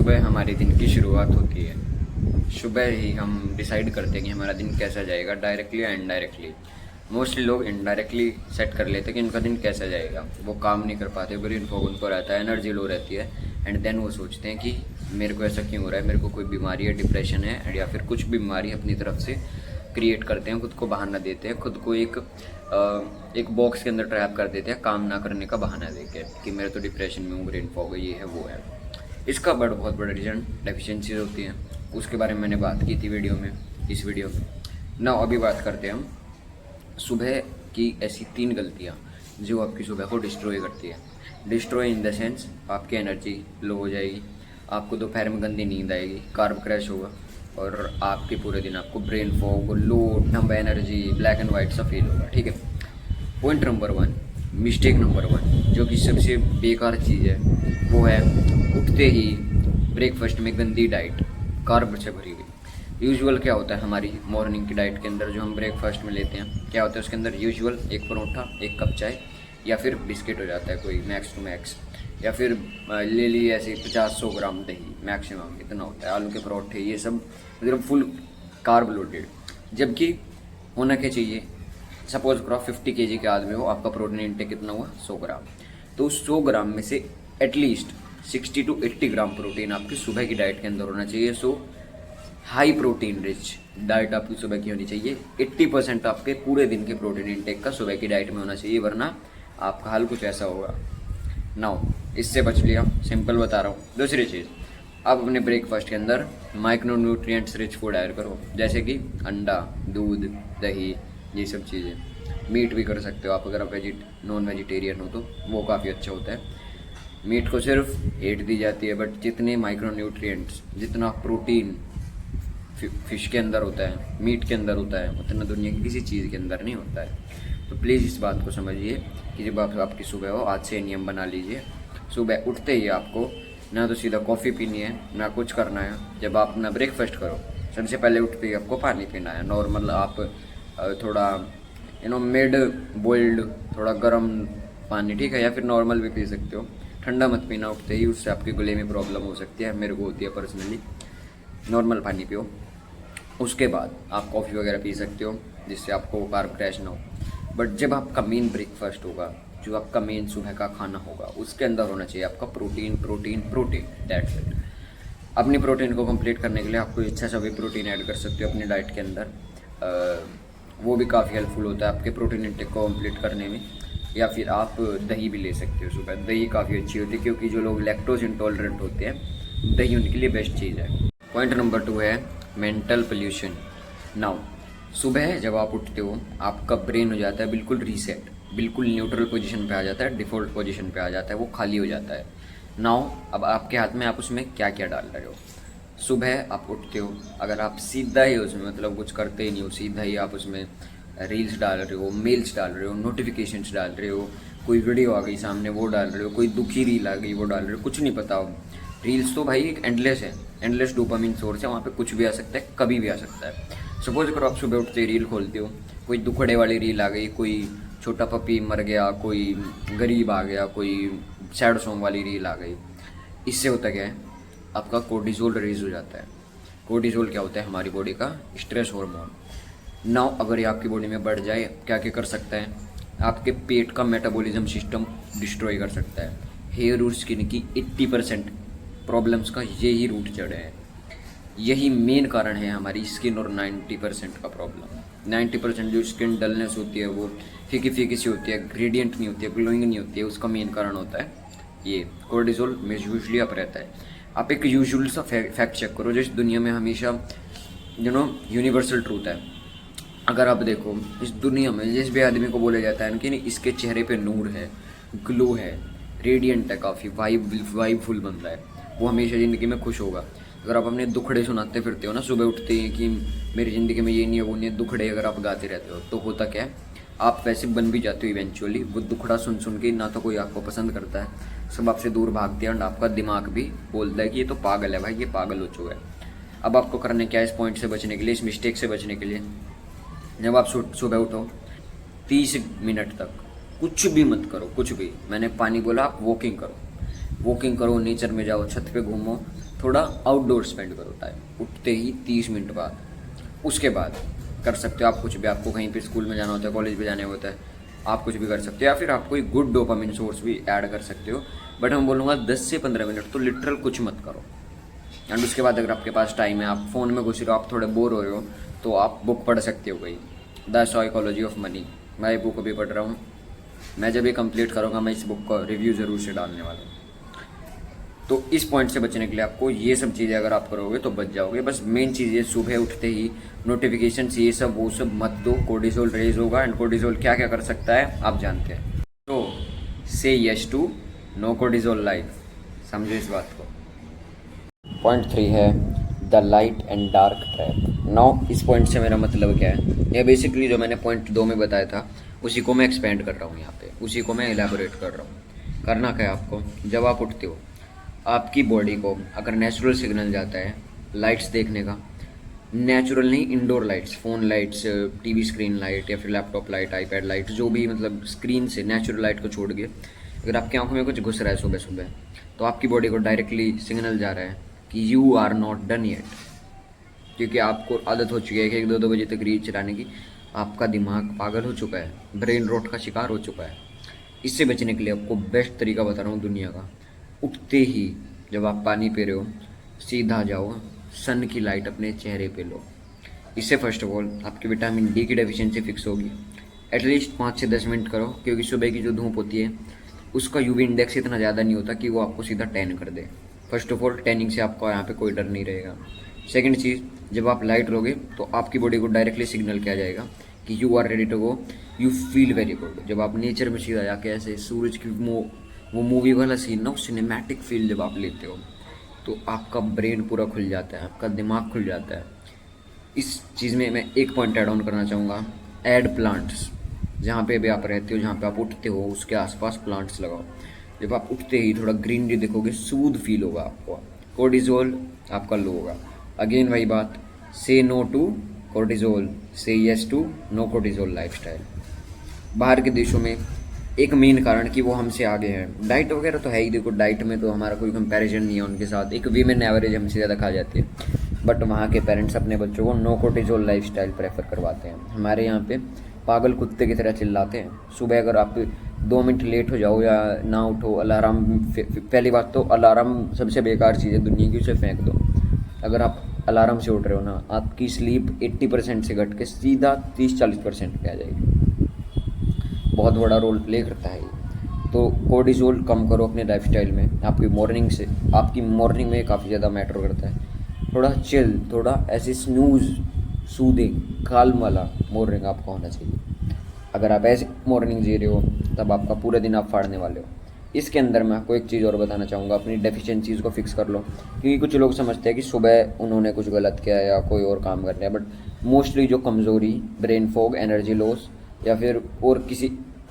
सुबह हमारे दिन की शुरुआत होती है। सुबह ही हम डिसाइड करते हैं कि हमारा दिन कैसा जाएगा, डायरेक्टली या इनडायरेक्टली। मोस्टली लोग इनडायरेक्टली सेट कर लेते हैं कि उनका दिन कैसा जाएगा। वो काम नहीं कर पाते, ब्रेन फॉग उनको रहता है, एनर्जी लो रहती है, एंड देन वो सोचते हैं कि मेरे को ऐसा क्यों हो रहा है, मेरे को कोई बीमारी है, डिप्रेशन है, या फिर कुछ बीमारी अपनी तरफ से क्रिएट करते हैं, खुद को बहाना देते हैं, खुद को एक बॉक्स के अंदर ट्रैप कर देते हैं काम ना करने का बहाना देके कि मेरे तो डिप्रेशन में हूँ, ब्रेन फॉग है, ये है वो है। इसका बहुत बड़ा रीज़न डेफिशिएंसीज होती हैं। उसके बारे में मैंने बात की थी इस वीडियो में ना। अभी बात करते हैं हम सुबह की ऐसी 3 गलतियाँ जो आपकी सुबह को डिस्ट्रॉय करती है। डिस्ट्रॉय इन द सेंस आपकी एनर्जी लो हो जाएगी, आपको दोपहर में गंदी नींद आएगी, कार्ब क्रैश होगा, और आपके पूरे दिन आपको ब्रेन फॉग, लो, डम एनर्जी, ब्लैक एंड वाइट सा फील होगा। ठीक है। पॉइंट नंबर 1, मिस्टेक नंबर 1 जो कि सबसे बेकार चीज़ है, वो है उठते ही ब्रेकफास्ट में गंदी डाइट, कार्ब से भरी हुई। यूजुअल क्या होता है हमारी मॉर्निंग की डाइट के अंदर जो हम ब्रेकफास्ट में लेते हैं, क्या होता है उसके अंदर यूजुअल एक परोठा, एक कप चाय, या फिर बिस्किट हो जाता है कोई मैक्स टू मैक्स, या फिर ले ली ऐसे 50-100 ग्राम दही, मैक्सिमम इतना होता है, आलू के परोठे, ये सब मतलब फुल कार्ब लोडेड। जबकि होना क्या चाहिए, सपोज करो 50 केजी के आदमी हो, आपका प्रोटीन इंटेक कितना हुआ 100 ग्राम, तो उस 100 ग्राम में से एटलीस्ट 60 to 80 ग्राम प्रोटीन आपकी सुबह की डाइट के अंदर होना चाहिए। सो हाई प्रोटीन रिच डाइट आपकी सुबह की होनी चाहिए। 80% आपके पूरे दिन के प्रोटीन इंटेक का सुबह की डाइट में होना चाहिए, वरना आपका हाल कुछ ऐसा होगा। नाउ इससे बच लिया, सिंपल बता रहा हूँ। दूसरी चीज़, आप अपने ब्रेकफास्ट के अंदर micro nutrients rich food add करो, जैसे कि अंडा, दूध, दही, ये सब चीज़ें। मीट भी कर सकते हो आप, अगर आप नॉन वेजिटेरियन हो तो वो काफ़ी अच्छा होता है। मीट को सिर्फ हेट दी जाती है, बट जितने माइक्रो न्यूट्रिएंट्स, जितना प्रोटीन फिश के अंदर होता है, मीट के अंदर होता है, उतना दुनिया की किसी चीज़ के अंदर नहीं होता है। तो प्लीज़ इस बात को समझिए कि जब आपकी सुबह हो, आज से नियम बना लीजिए, सुबह उठते ही आपको ना तो सीधा कॉफ़ी पीनी है, ना कुछ करना है। जब आप अपना ब्रेकफास्ट करो, सबसे पहले उठते ही आपको पानी पीना है। नॉर्मल आप थोड़ा मिड बॉइल्ड, थोड़ा गर्म पानी, ठीक है, या फिर नॉर्मल भी पी सकते हो। ठंडा मत पीना उठते ही, उससे आपके गले में प्रॉब्लम हो सकती है, मेरे को होती है पर्सनली। नॉर्मल पानी पियो। उसके बाद आप कॉफ़ी वगैरह पी सकते हो, जिससे आपको कार्ब क्रैश ना हो। बट जब आपका मेन ब्रेकफास्ट होगा, जो आपका मेन सुबह का खाना होगा, उसके अंदर होना चाहिए आपका protein protein protein, that's it. अपनी प्रोटीन को कंप्लीट करने के लिए आप कोई अच्छा सा भी प्रोटीन ऐड कर सकते हो अपनी डाइट के अंदर। वो भी काफ़ी हेल्पफुल होता है आपके प्रोटीन इंटेक को कंप्लीट करने में। या फिर आप दही भी ले सकते हो सुबह। दही काफ़ी अच्छी होती है, क्योंकि जो लोग लैक्टोज इंटॉलरेंट होते हैं, दही उनके लिए बेस्ट चीज़ है। पॉइंट नंबर 2 है मेंटल पोल्यूशन। नाउ सुबह जब आप उठते हो, आपका ब्रेन हो जाता है बिल्कुल रीसेट, बिल्कुल न्यूट्रल पोजीशन पे आ जाता है, डिफ़ॉल्ट पोजीशन पे आ जाता है, वो खाली हो जाता है। नाउ अब आपके हाथ में आप उसमें क्या क्या डाल रहे हो। सुबह आप उठते हो, अगर आप सीधा ही उसमें मतलब कुछ करते ही नहीं हो, सीधा ही आप उसमें रील्स डाल रहे हो, मेल्स डाल रहे हो, नोटिफिकेशंस डाल रहे हो, कोई वीडियो आ गई सामने वो डाल रहे हो, कोई दुखी रील आ गई वो डाल रहे हो, कुछ नहीं पता हो। रील्स तो भाई एक एंडलेस है, एंडलेस डोपामिन सोर्स है, वहाँ पे कुछ भी आ सकता है, कभी भी आ सकता है। सपोज करो आप सुबह उठते ही रील खोलते हो, कोई दुखड़े वाली रील आ गई, कोई छोटा पपी मर गया, कोई गरीब आ गया, कोई सैड सॉन्ग वाली रील आ गई। इससे होता क्या है, आपका कोर्टिसोल रिलीज हो जाता है। कोर्टिसोल क्या होता है, हमारी बॉडी का स्ट्रेस हार्मोन। नाउ अगर ये आपकी बॉडी में बढ़ जाए, क्या क्या कर सकता है, आपके पेट का मेटाबॉलिज्म सिस्टम डिस्ट्रॉय कर सकता है। हेयर और स्किन की 80% प्रॉब्लम्स का यही रूट जड़ है, यही मेन कारण है हमारी स्किन और 90% का प्रॉब्लम। 90% जो स्किन डलनेस होती है, वो फीकी फीकी सी होती है, ग्रेडियंट नहीं होती है, ग्लोइंग नहीं होती है, उसका मेन कारण होता है ये कोर्टिसोल में यूजली अप रहता है। आप एक यूजुअल सा फैक्ट चेक करो, जो इस दुनिया में हमेशा यूनिवर्सल ट्रूथ है। अगर आप देखो, इस दुनिया में जिस भी आदमी को बोला जाता है कि नहीं, इसके चेहरे पे नूर है, ग्लो है, रेडियंट है, काफ़ी वाइबफुल बंदा है, वो हमेशा ज़िंदगी में खुश होगा। अगर आप अपने दुखड़े सुनाते फिरते हो ना सुबह उठते ही कि मेरी ज़िंदगी में ये नहीं है वो नहीं है, दुखड़े अगर आप गाते रहते हो, तो होता क्या है, आप वैसे बन भी जाते हो इवेंचुअली। वो दुखड़ा सुन सुन के ना तो कोई आपको पसंद करता है, सब आपसे दूर भागते हैं, और आपका दिमाग भी बोलता है कि ये तो पागल है भाई, ये पागल हो चुका है। अब आपको करना क्या है इस पॉइंट से बचने के लिए, इस मिस्टेक से बचने के लिए, जब आप सुबह उठो 30 मिनट तक कुछ भी मत करो, कुछ भी। मैंने पानी बोला, आप वॉकिंग करो, नेचर में जाओ, छत पे घूमो, थोड़ा आउटडोर स्पेंड करो टाइम, उठते ही 30 मिनट बाद। उसके बाद कर सकते हो आप कुछ भी, आपको कहीं पे स्कूल में जाना होता है, कॉलेज में जाने होता है, आप कुछ भी कर सकते हो, या फिर आप कोई गुड डोपामिन सोर्स भी ऐड कर सकते हो। बट मैं बोलूँगा 10 से 15 मिनट तो लिटरल कुछ मत करो। एंड उसके बाद अगर आपके पास टाइम है, आप फ़ोन में घुस रहे हो, आप थोड़े बोर हो रहे हो, तो आप बुक पढ़ सकते हो कोई, द साइकोलॉजी ऑफ मनी। मैं ये बुक अभी पढ़ रहा हूँ, मैं जब ये कंप्लीट करूँगा मैं इस बुक का रिव्यू ज़रूर से डालने वाला हूँ। तो इस पॉइंट से बचने के लिए आपको ये सब चीज़ें अगर आप करोगे तो बच जाओगे। बस मेन चीज़ ये, सुबह उठते ही नोटिफिकेशन ये सब वो सब मत दो, कोर्टिसोल रेज होगा। एंड कोर्टिसोल क्या क्या कर सकता है आप जानते हैं। तो say yes to no cortisol life, समझो इस बात को। पॉइंट 3 है the light and dark trap. Now इस पॉइंट से मेरा मतलब क्या है, यह बेसिकली जो मैंने पॉइंट 2 में बताया था उसी को मैं एक्सपेंड कर रहा हूँ यहाँ पे, उसी को मैं एलैबोरेट कर रहा हूँ। करना क्या है आपको, जब आप उठते हो आपकी बॉडी को अगर नेचुरल सिग्नल जाता है लाइट्स देखने का, नेचुरल नहीं, indoor lights, phone lights, TV screen light या फिर लैपटॉप लाइट, आईपैड लाइट, जो भी मतलब स्क्रीन से नेचुरल लाइट को छोड़ के अगर आपकी आंखों में कुछ घुस रहा है सुबह सुबह, तो आपकी बॉडी को डायरेक्टली सिग्नल जा रहा है कि you are not done yet. क्योंकि आपको आदत हो चुकी है कि 1-2 बजे तक रील चलाने की, आपका दिमाग पागल हो चुका है, ब्रेन रोट का शिकार हो चुका है। इससे बचने के लिए आपको बेस्ट तरीका बता रहा हूँ दुनिया का, उठते ही जब आप पानी पी रहे हो सीधा जाओ, सन की लाइट अपने चेहरे पे लो। इससे फर्स्ट ऑफ ऑल आपकी विटामिन डी की डेफिशिएंसी फिक्स होगी। एटलीस्ट 5 से 10 मिनट करो, क्योंकि सुबह की जो धूप होती है उसका यूवी इंडेक्स इतना ज़्यादा नहीं होता कि वो आपको सीधा टैन कर दे। फर्स्ट ऑफ ऑल टैनिंग से आपका यहाँ पे कोई डर नहीं रहेगा। सेकंड चीज़, जब आप लाइट लोगे तो आपकी बॉडी को डायरेक्टली सिग्नल किया जाएगा कि you are ready to go, you feel very good. जब आप नेचर में सीधा जाके ऐसे सूरज की वो मूवी वाला सीन ना, सिनेमैटिक फील जब आप लेते हो तो आपका ब्रेन पूरा खुल जाता है, आपका दिमाग खुल जाता है। इस चीज़ में मैं एक पॉइंट ऐड ऑन करना चाहूँगा, ऐड प्लांट्स। जहाँ पे भी आप रहते हो, जहाँ पे आप उठते हो उसके आसपास प्लांट्स लगाओ। जब आप उठते ही थोड़ा ग्रीनरी देखोगे, सूद फील होगा आपको, कोर्टिसोल आपका लो होगा। अगेन वही बात, say no to cortisol, say yes to no cortisol lifestyle. बाहर के देशों में एक मेन कारण कि वो हमसे आगे हैं, डाइट वगैरह तो है ही, देखो डाइट में तो हमारा कोई कंपैरिजन नहीं है उनके साथ, एक वीमेन एवरेज हमसे ज़्यादा खा जाती है। बट वहाँ के पेरेंट्स अपने बच्चों को नो कोर्टिसोल लाइफस्टाइल प्रेफर करवाते हैं। हमारे यहाँ पे पागल कुत्ते की तरह चिल्लाते हैं। सुबह अगर आप 2 मिनट लेट हो जाओ या ना उठो, अलार्म, पहली बात तो अलार्म सबसे बेकार चीज़ है दुनिया की, उसे फेंक दो। अगर आप अलार्म से उठ रहे हो ना, आपकी स्लीप 80% से घट के सीधा 30-40% पे आ जाएगी। बहुत बड़ा रोल प्ले करता है ये। तो कोर्टिसोल कम करो अपने लाइफस्टाइल में। आपकी मॉर्निंग में काफ़ी ज़्यादा मैटर करता है। थोड़ा चिल, थोड़ा ऐसे स्नूज, सूदिंग, काल्म वाला मॉर्निंग आपका होना चाहिए। अगर आप ऐसे मॉर्निंग जी रहे हो तब आपका पूरा दिन आप फाड़ने वाले हो। इसके अंदर मैं आपको एक चीज़ और बताना चाहूँगा, अपनी डेफिशिएंसीज़ को फिक्स कर लो। क्योंकि कुछ लोग समझते हैं कि सुबह उन्होंने कुछ गलत किया या कोई और काम कर लिया, बट मोस्टली जो कमज़ोरी, ब्रेन फॉग, एनर्जी लॉस या फिर और किसी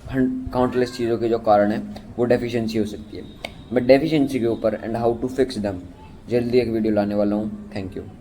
काउंटलेस चीज़ों के जो कारण है वो डेफिशिएंसी हो सकती है। बट डेफिशिएंसी के ऊपर एंड हाउ टू फिक्स दम जल्दी एक वीडियो लाने वाला हूँ। Thank you.